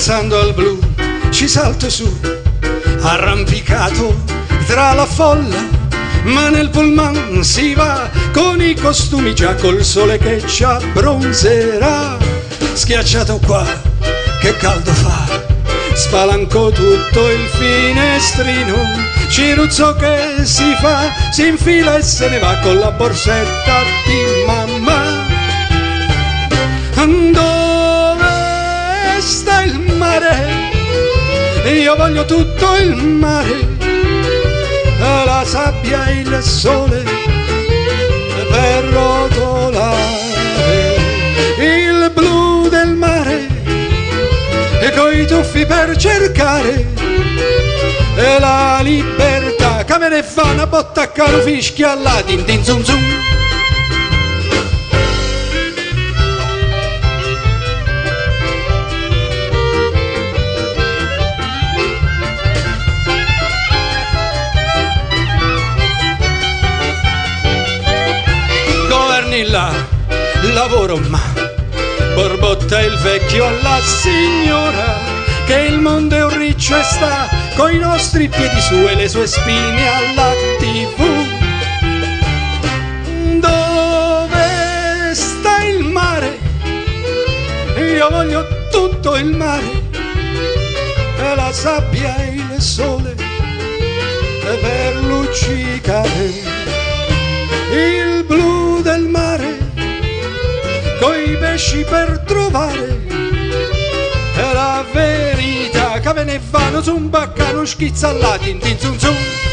Pensando al blu ci salto su, arrampicato tra la folla, ma nel pullman si va con i costumi già col sole che ci abbronzerà. Schiacciato qua, che caldo fa, spalanco tutto il finestrino, Ciruzzo che si fa, si infila e se ne va con la borsetta di mamma. Dove sta il mare? Io voglio tutto il mare, la sabbia e il sole per rotolare, il blu del mare e coi tuffi per cercare la libertà. Che me ne fa una botta a caro fischia là, din din zum zum. Là, lavoro ma borbotta il vecchio alla signora che il mondo è un riccio e sta coi nostri piedi su e le sue spine alla TV. Dove sta il mare? Io voglio tutto il mare e la sabbia e il sole per luccicare, il blu del mare coi pesci per trovare la verità. Che ve ne vanno su un baccano schizza là, din din zum zum.